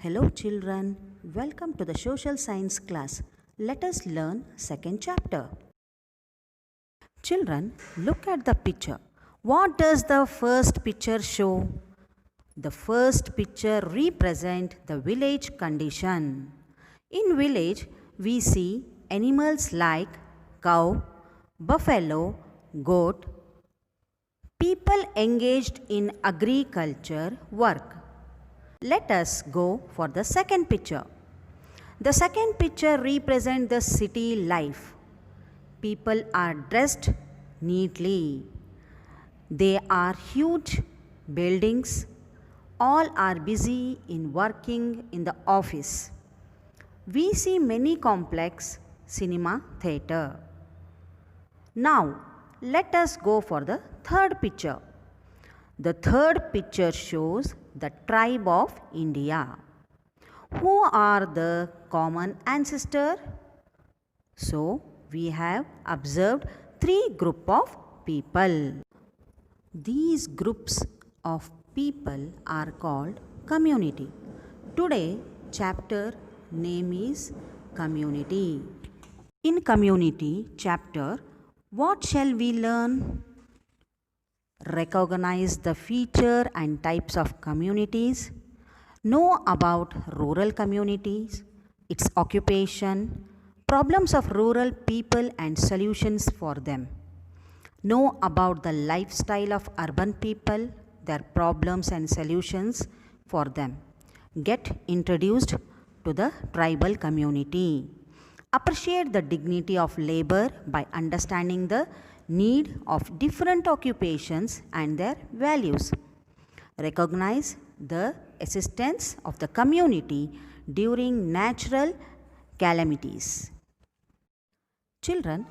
Hello children, welcome to the social science class. Let us learn second chapter. Children, look at the picture. What does the first picture show? The first picture represents the village condition. In village, we see animals like cow, buffalo, goat, people engaged in agriculture work. Let us go for the second picture. The second picture represents the city life. People are dressed neatly. They are huge buildings. All are busy in working in the office. We see many complex cinema theater. Now, let us go for the third picture. The third picture shows the tribe of India. Who are the common ancestor? So, we have observed three groups of people. These groups of people are called community. Today, chapter name is community. In community chapter, what shall we learn? Recognize the feature and types of communities, know about rural communities, its occupation, problems of rural people and solutions for them, know about the lifestyle of urban people, their problems and solutions for them, get introduced to the tribal community, appreciate the dignity of labor by understanding the need of different occupations and their values. Recognize the assistance of the community during natural calamities. Children,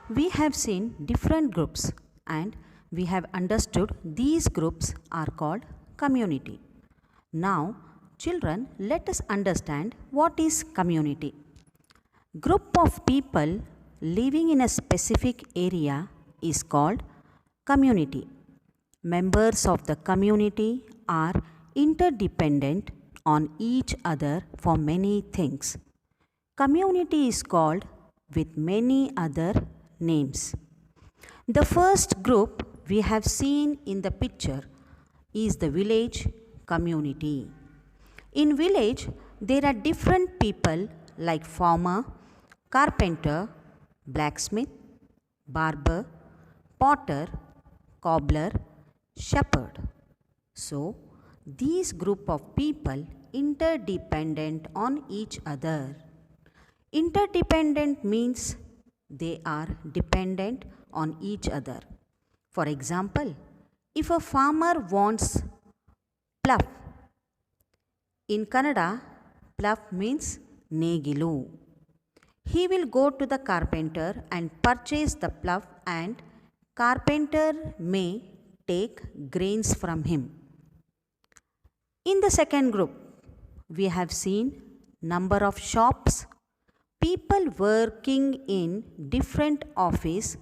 we have seen different groups and we have understood these groups are called community. Now, children, let us understand what is community. Group of people living in a specific area is called community. Members of the community are interdependent on each other for many things. Community is called with many other names. The first group we have seen in the picture is the village community. In village, there are different people like farmer, carpenter, blacksmith, barber, potter, cobbler, shepherd. So, these group of people interdependent on each other. Interdependent means they are dependent on each other. For example, if a farmer wants pluff, in Kannada, pluff means negilu. He will go to the carpenter and purchase the plough and carpenter may take grains from him. In the second group, we have seen number of shops, people working in different office,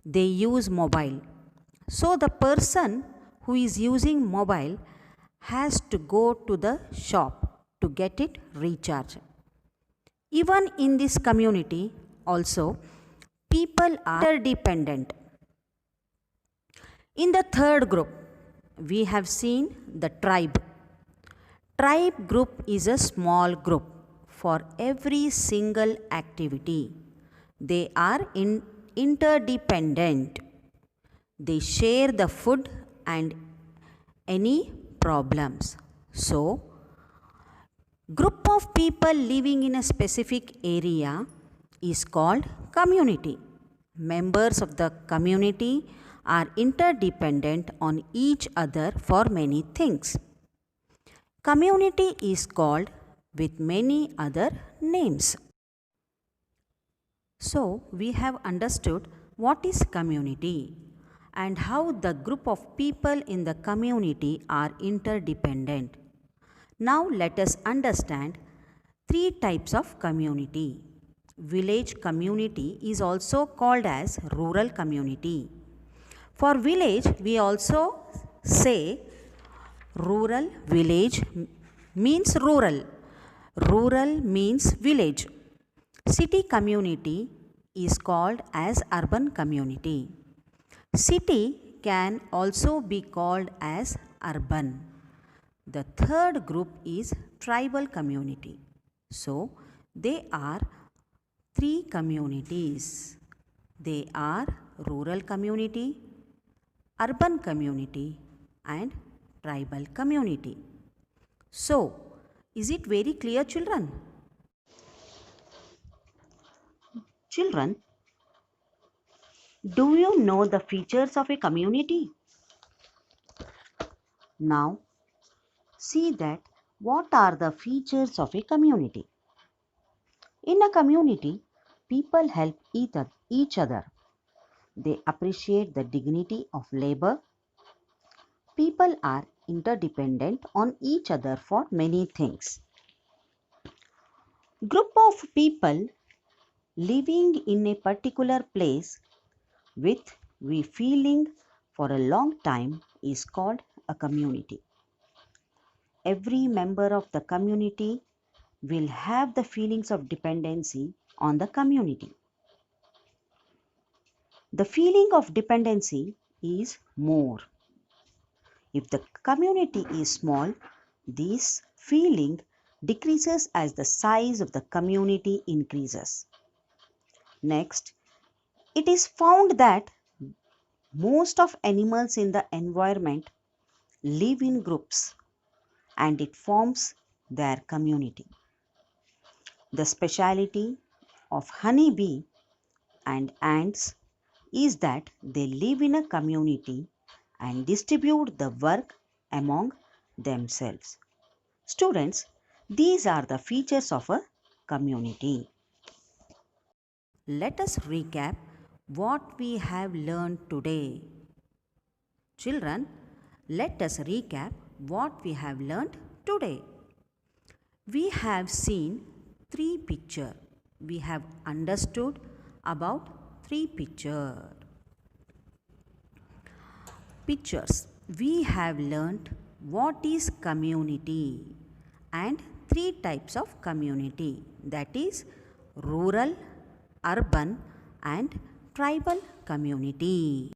they use mobile. So the person who is using mobile has to go to the shop to get it recharged. Even in this community also, people are interdependent. In the third group, we have seen the tribe. Tribe group is a small group for every single activity. They are interdependent. They share the food and any problems. So, group of people living in a specific area is called community. Members of the community are interdependent on each other for many things. Community is called with many other names. So, we have understood what is community and how the group of people in the community are interdependent. Now let us understand three types of community. Village community is also called as rural community. For village, we also say rural village means rural. Rural means village. City community is called as urban community. City can also be called as urban. The third group is tribal community. So, they are three communities. They are rural community, urban community, and tribal community. So, is it very clear, children? Children, do you know the features of a community? Now, see that what are the features of a community. In a community, people help each other. They appreciate the dignity of labor. People are interdependent on each other for many things. Group of people living in a particular place with we feeling for a long time is called a community. Every member of the community will have the feelings of dependency on the community. The feeling of dependency is more. If the community is small, this feeling decreases as the size of the community increases. Next, it is found that most of animals in the environment live in groups and it forms their community. The speciality of honeybee and ants is that they live in a community and distribute the work among themselves. Students, these are the features of a community. Let us recap what we have learned today. Children, let us recap what we have learned today. We have seen three pictures. We have understood about three pictures. We have learnt what is community and three types of community, that is rural, urban and tribal community.